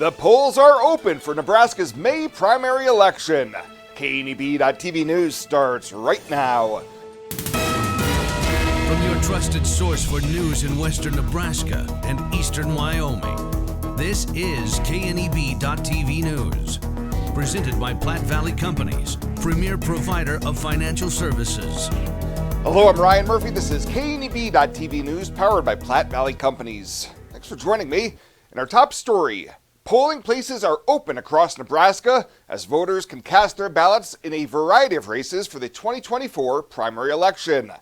The polls are open for Nebraska's May primary election. KNEB.TV News starts right now. From your trusted source for news in western Nebraska and eastern Wyoming, this is KNEB.TV News. Presented by Platte Valley Companies, premier provider of financial services. Hello, I'm Ryan Murphy. This is KNEB.TV News powered by Platte Valley Companies. Thanks for joining me. In our top story, polling places are open across Nebraska as voters can cast their ballots in a variety of races for the 2024 primary election.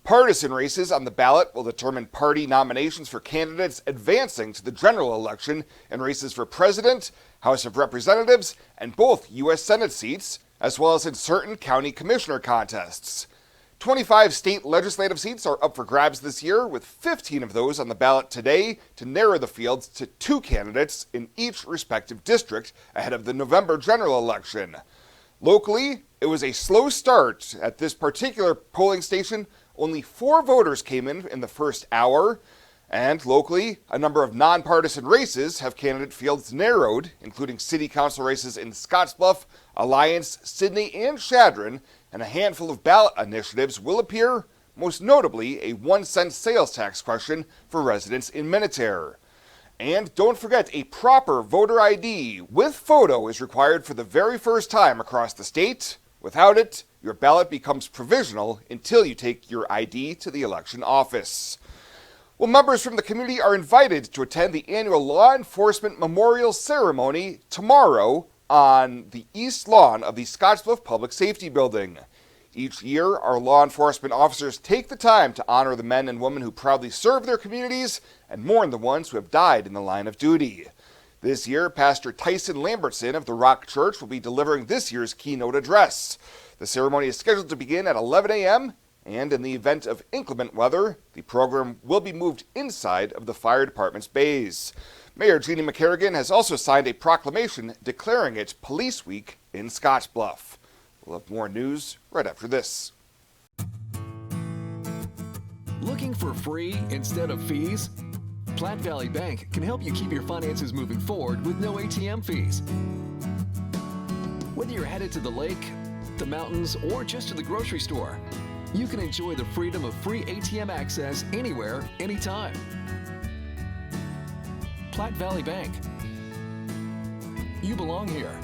Partisan races on the ballot will determine party nominations for candidates advancing to the general election in races for president, House of Representatives, and both U.S. Senate seats, as well as in certain county commissioner contests. 25 state legislative seats are up for grabs this year, with 15 of those on the ballot today to narrow the field to 2 candidates in each respective district ahead of the November general election. Locally, it was a slow start at this particular polling station. Only 4 voters came in the first hour, and locally, a number of nonpartisan races have candidate fields narrowed, including city council races in Scottsbluff, Alliance, Sidney, and Chadron, and a handful of ballot initiatives will appear, most notably a 1-cent sales tax question for residents in Minutair. And don't forget, a proper voter ID with photo is required for the very first time across the state. Without it, your ballot becomes provisional until you take your ID to the election office. Well, members from the community are invited to attend the annual Law Enforcement Memorial Ceremony tomorrow on the east lawn of the Scottsbluff Public Safety Building. Each year, our law enforcement officers take the time to honor the men and women who proudly serve their communities and mourn the ones who have died in the line of duty. This year, Pastor Tyson Lambertson of the Rock Church will be delivering this year's keynote address. The ceremony is scheduled to begin at 11 a.m., and in the event of inclement weather, the program will be moved inside of the fire department's bays. Mayor Jeannie McCarrigan has also signed a proclamation declaring it Police Week in Scottsbluff. We'll have more news right after this. Looking for free instead of fees? Platte Valley Bank can help you keep your finances moving forward with no ATM fees. Whether you're headed to the lake, the mountains, or just to the grocery store, you can enjoy the freedom of free ATM access anywhere, anytime. Platte Valley Bank. You belong here.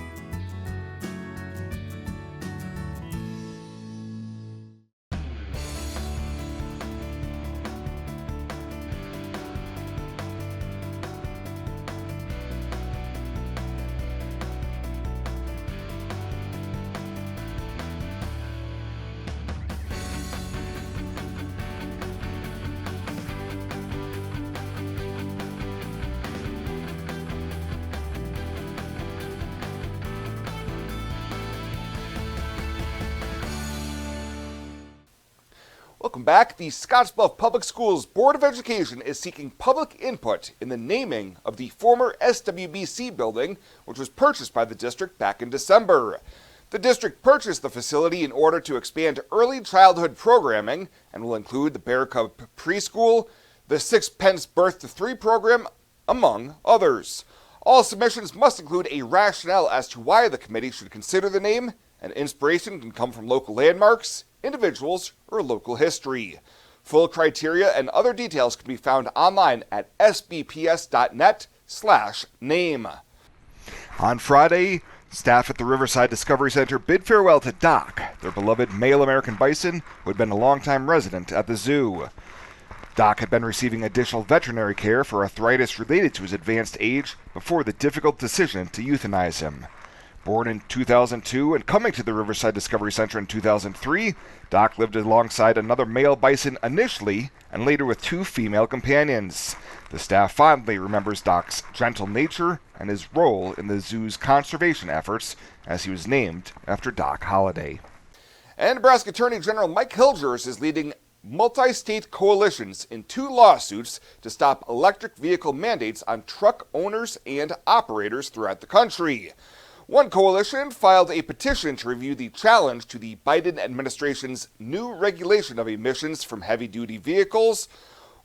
Welcome back. The Scottsbluff Public Schools Board of Education is seeking public input in the naming of the former SWBC building, which was purchased by the district back in December. The district purchased the facility in order to expand early childhood programming and will include the Bear Cub preschool, the Sixpence Birth to 3 program, among others. All submissions must include a rationale as to why the committee should consider the name, and inspiration can come from local landmarks, individuals, or local history. Full criteria and other details can be found online at sbps.net/name. On Friday, staff at the Riverside Discovery Center bid farewell to Doc, their beloved male American bison who had been a longtime resident at the zoo. Doc had been receiving additional veterinary care for arthritis related to his advanced age before the difficult decision to euthanize him. Born in 2002 and coming to the Riverside Discovery Center in 2003, Doc lived alongside another male bison initially and later with 2 female companions. The staff fondly remembers Doc's gentle nature and his role in the zoo's conservation efforts, as he was named after Doc Holliday. And Nebraska Attorney General Mike Hilgers is leading multi-state coalitions in 2 lawsuits to stop electric vehicle mandates on truck owners and operators throughout the country. One coalition filed a petition to review the challenge to the Biden administration's new regulation of emissions from heavy-duty vehicles,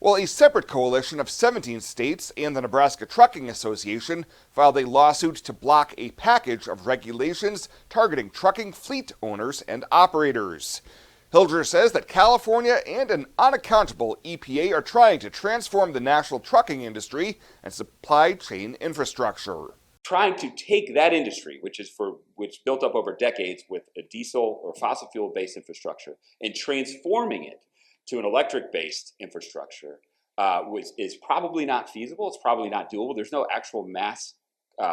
Well, a separate coalition of 17 states and the Nebraska Trucking Association filed a lawsuit to block a package of regulations targeting trucking fleet owners and operators. Hilger says that California and an unaccountable EPA are trying to transform the national trucking industry and supply chain infrastructure. Trying to take that industry, which built up over decades with a diesel or fossil fuel based infrastructure, and transforming it to an electric based infrastructure, which is probably not feasible. It's probably not doable. There's no actual mass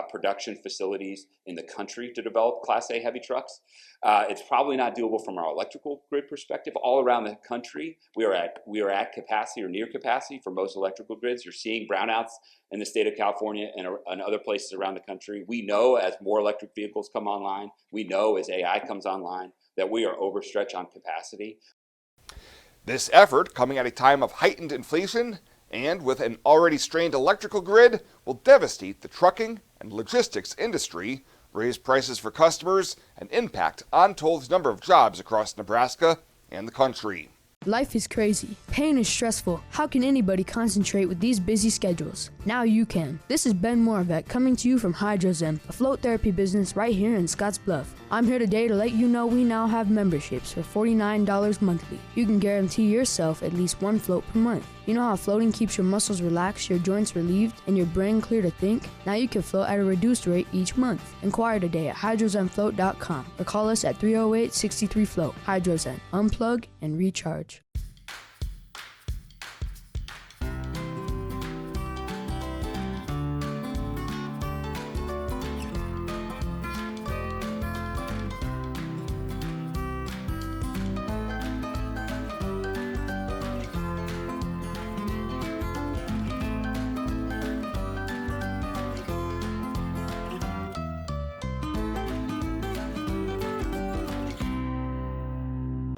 production facilities in the country to develop Class A heavy trucks. It's probably not doable from our electrical grid perspective. All around the country, we are at capacity or near capacity for most electrical grids. You're seeing brownouts in the state of California and other places around the country. We know as more electric vehicles come online, we know as AI comes online, that we are overstretched on capacity. This effort, coming at a time of heightened inflation and with an already strained electrical grid, will devastate the trucking and logistics industry, raise prices for customers, and impact untold number of jobs across Nebraska and the country. Life is crazy. Pain is stressful. How can anybody concentrate with these busy schedules? Now you can. This is Ben Moravec coming to you from Hydrozen, a float therapy business right here in Scotts Bluff. I'm here today to let you know we now have memberships for $49 monthly. You can guarantee yourself at least one float per month. You know how floating keeps your muscles relaxed, your joints relieved, and your brain clear to think? Now you can float at a reduced rate each month. Inquire today at hydrozenfloat.com or call us at 308-63-FLOAT. Hydrozen. Unplug and recharge.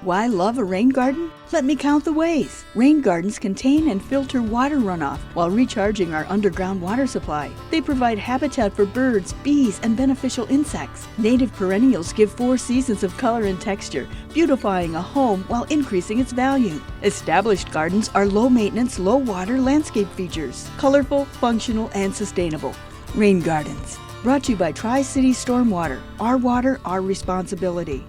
Why love a rain garden? Let me count the ways. Rain gardens contain and filter water runoff while recharging our underground water supply. They provide habitat for birds, bees, and beneficial insects. Native perennials give 4 seasons of color and texture, beautifying a home while increasing its value. Established gardens are low-maintenance, low-water landscape features, colorful, functional, and sustainable. Rain gardens. Brought to you by Tri-City Stormwater. Our water, our responsibility.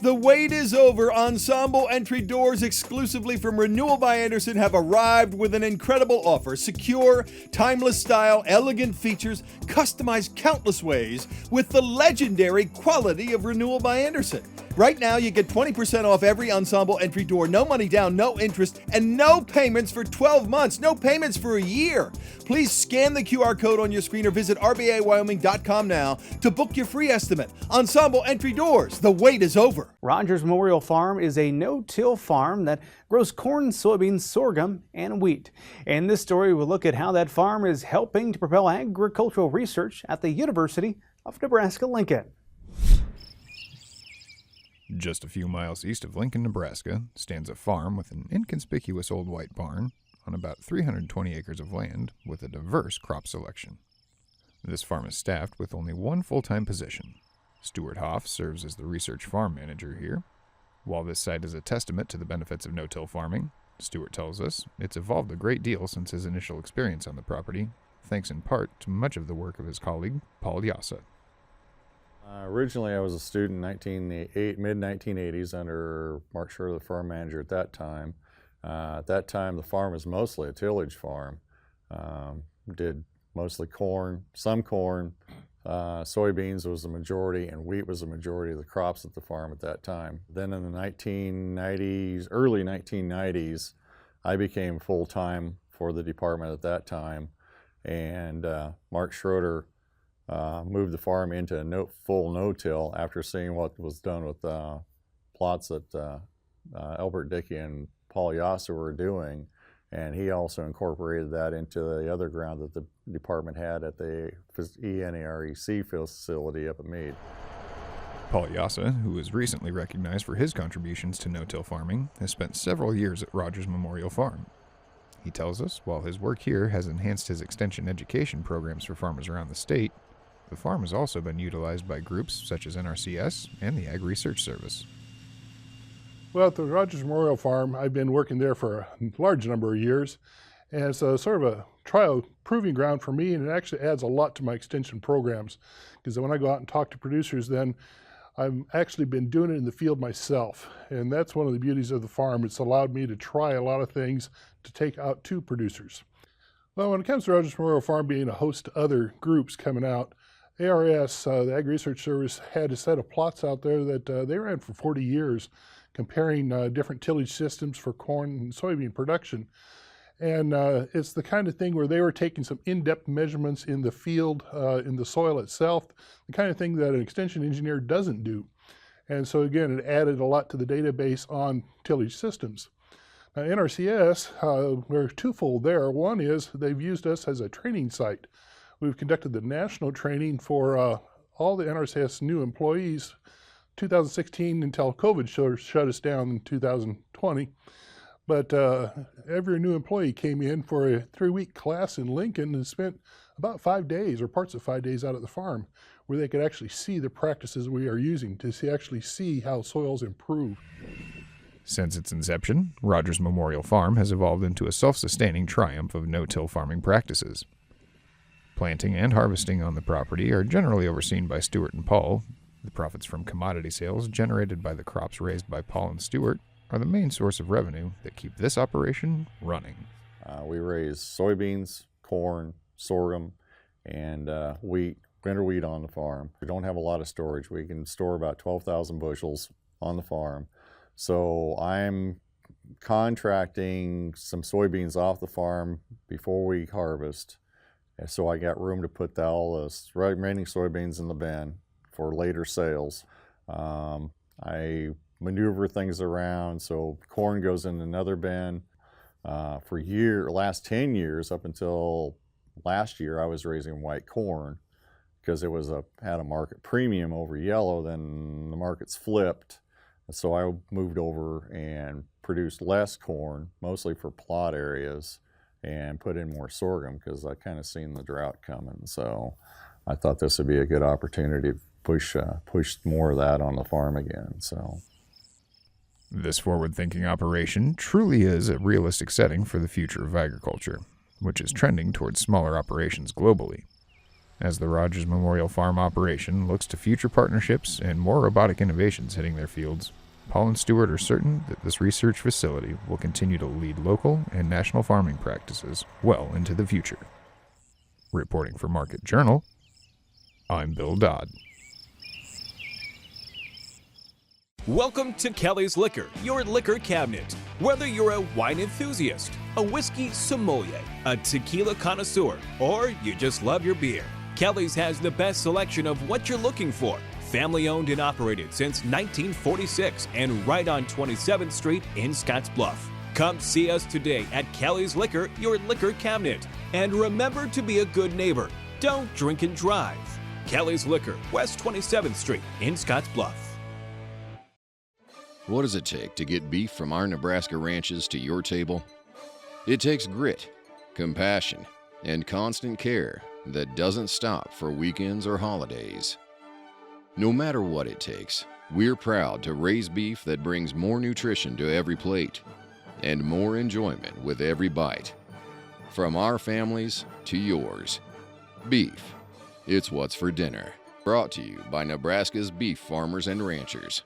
The wait is over. Ensemble entry doors exclusively from Renewal by Andersen have arrived with an incredible offer. Secure, timeless style, elegant features, customized countless ways with the legendary quality of Renewal by Andersen. Right now, you get 20% off every Ensemble entry door. No money down, no interest, and no payments for 12 months. No payments for a year. Please scan the QR code on your screen or visit rbawyoming.com now to book your free estimate. Ensemble entry doors. The wait is over. Rogers Memorial Farm is a no-till farm that grows corn, soybeans, sorghum, and wheat. In this story, we'll look at how that farm is helping to propel agricultural research at the University of Nebraska-Lincoln. Just a few miles east of Lincoln, Nebraska, stands a farm with an inconspicuous old white barn on about 320 acres of land with a diverse crop selection. This farm is staffed with only one full-time position. Stuart Hoff serves as the research farm manager here. While this site is a testament to the benefits of no-till farming, Stuart tells us it's evolved a great deal since his initial experience on the property, thanks in part to much of the work of his colleague, Paul Yassa. Originally, I was a student in mid-1980s under Mark Schroeder, the farm manager at that time. At that time, the farm was mostly a tillage farm. Did mostly corn, some corn, soybeans was the majority, and wheat was the majority of the crops at the farm at that time. Then in the 1990s, early 1990s, I became full-time for the department at that time, and Mark Schroeder moved the farm into a full no-till after seeing what was done with plots that Albert Dickey and Paul Yassa were doing, and he also incorporated that into the other ground that the department had at the ENAREC facility up at Meade. Paul Yassa, who was recently recognized for his contributions to no-till farming, has spent several years at Rogers Memorial Farm. He tells us while his work here has enhanced his extension education programs for farmers around the state, the farm has also been utilized by groups such as NRCS and the Ag Research Service. Well, at the Rogers Memorial Farm, I've been working there for a large number of years, and it's a sort of a trial proving ground for me, and it actually adds a lot to my extension programs, because when I go out and talk to producers, then I've actually been doing it in the field myself, and that's one of the beauties of the farm. It's allowed me to try a lot of things to take out to producers. Well, when it comes to Rogers Memorial Farm being a host to other groups coming out, ARS, the Ag Research Service, had a set of plots out there that they ran for 40 years, comparing different tillage systems for corn and soybean production. And it's the kind of thing where they were taking some in-depth measurements in the field, in the soil itself, the kind of thing that an extension engineer doesn't do. And so again, it added a lot to the database on tillage systems. Now, NRCS, we're twofold there. One is they've used us as a training site. We've conducted the national training for all the NRCS new employees 2016 until COVID shut us down in 2020. But every new employee came in for a 3-week class in Lincoln and spent about 5 days or parts of 5 days out at the farm where they could actually see the practices we are using to actually see how soils improve. Since its inception, Rogers Memorial Farm has evolved into a self-sustaining triumph of no-till farming practices. Planting and harvesting on the property are generally overseen by Stuart and Paul. The profits from commodity sales generated by the crops raised by Paul and Stuart are the main source of revenue that keep this operation running. We raise soybeans, corn, sorghum, and wheat, winter wheat on the farm. We don't have a lot of storage. We can store about 12,000 bushels on the farm. So I'm contracting some soybeans off the farm before we harvest. And so I got room to put all the remaining soybeans in the bin for later sales. I maneuver things around, so corn goes in another bin. For last 10 years, up until last year, I was raising white corn because it had a market premium over yellow. Then the market's flipped, so I moved over and produced less corn, mostly for plot areas, and put in more sorghum because I kind of seen the drought coming. So I thought this would be a good opportunity to push more of that on the farm again. So this forward-thinking operation truly is a realistic setting for the future of agriculture, which is trending towards smaller operations globally. As the Rogers Memorial Farm operation looks to future partnerships and more robotic innovations hitting their fields, Paul and Stuart are certain that this research facility will continue to lead local and national farming practices well into the future. Reporting for Market Journal, I'm Bill Dodd. Welcome to Kelly's Liquor, your liquor cabinet. Whether you're a wine enthusiast, a whiskey sommelier, a tequila connoisseur, or you just love your beer, Kelly's has the best selection of what you're looking for. Family owned and operated since 1946 and right on 27th Street in Scottsbluff. Come see us today at Kelly's Liquor, your liquor cabinet. And remember to be a good neighbor. Don't drink and drive. Kelly's Liquor, West 27th Street in Scottsbluff. What does it take to get beef from our Nebraska ranches to your table? It takes grit, compassion, and constant care that doesn't stop for weekends or holidays. No matter what it takes, we're proud to raise beef that brings more nutrition to every plate and more enjoyment with every bite. From our families to yours, beef, it's what's for dinner. Brought to you by Nebraska's beef farmers and ranchers.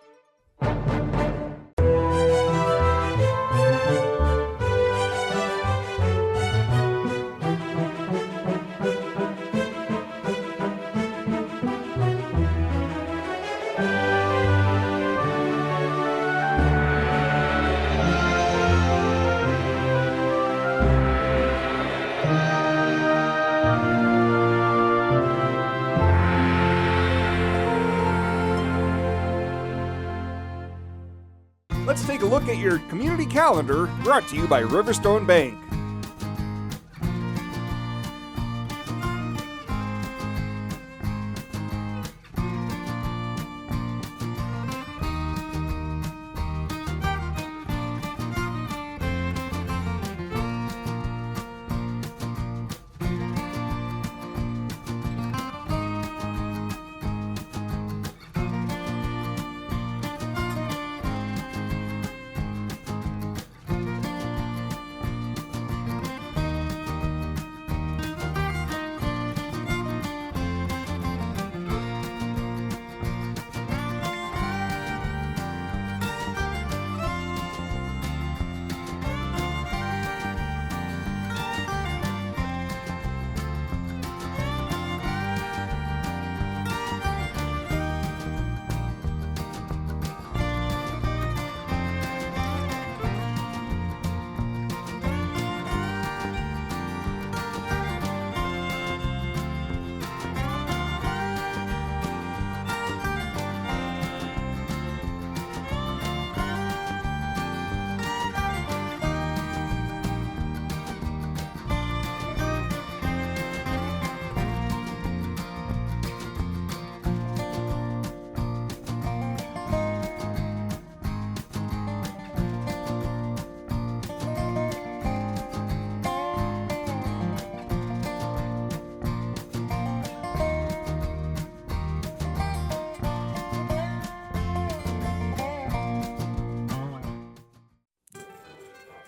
Let's take a look at your community calendar, brought to you by Riverstone Bank.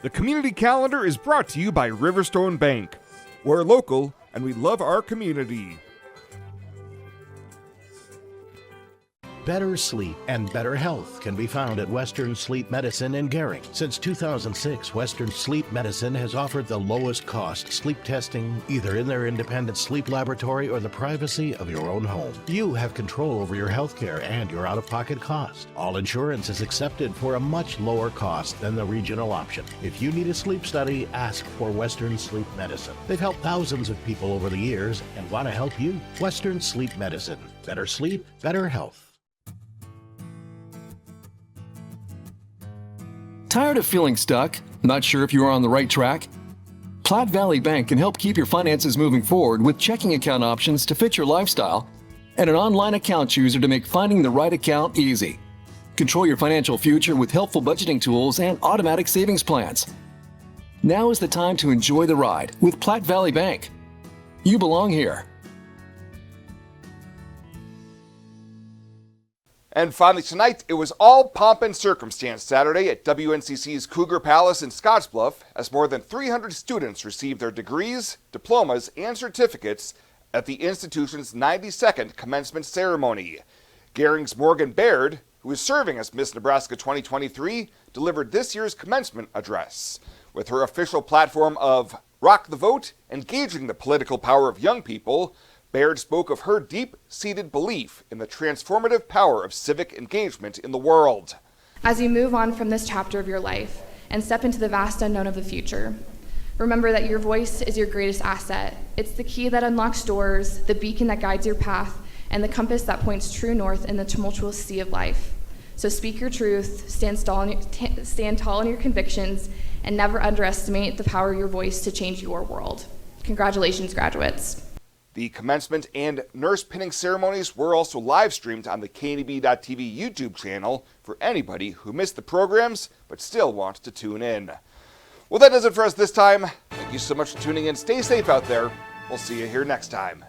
The community calendar is brought to you by Riverstone Bank. We're local and we love our community. Better sleep and better health can be found at Western Sleep Medicine in Gering. Since 2006, Western Sleep Medicine has offered the lowest cost sleep testing either in their independent sleep laboratory or the privacy of your own home. You have control over your health care and your out-of-pocket cost. All insurance is accepted for a much lower cost than the regional option. If you need a sleep study, ask for Western Sleep Medicine. They've helped thousands of people over the years and want to help you. Western Sleep Medicine. Better sleep, better health. Tired of feeling stuck? Not sure if you are on the right track? Platte Valley Bank can help keep your finances moving forward with checking account options to fit your lifestyle and an online account chooser to make finding the right account easy. Control your financial future with helpful budgeting tools and automatic savings plans. Now is the time to enjoy the ride with Platte Valley Bank. You belong here. And finally tonight, it was all pomp and circumstance Saturday at WNCC's Cougar Palace in Scottsbluff as more than 300 students received their degrees, diplomas, and certificates at the institution's 92nd commencement ceremony. Gering's Morgan Baird, who is serving as Miss Nebraska 2023, delivered this year's commencement address. With her official platform of Rock the Vote, engaging the political power of young people, Baird spoke of her deep-seated belief in the transformative power of civic engagement in the world. As you move on from this chapter of your life and step into the vast unknown of the future, remember that your voice is your greatest asset. It's the key that unlocks doors, the beacon that guides your path, and the compass that points true north in the tumultuous sea of life. So speak your truth, stand tall in your convictions, and never underestimate the power of your voice to change your world. Congratulations, graduates. The commencement and nurse pinning ceremonies were also live streamed on the KNEB.TV YouTube channel for anybody who missed the programs but still wants to tune in. Well, that does it for us this time. Thank you so much for tuning in. Stay safe out there. We'll see you here next time.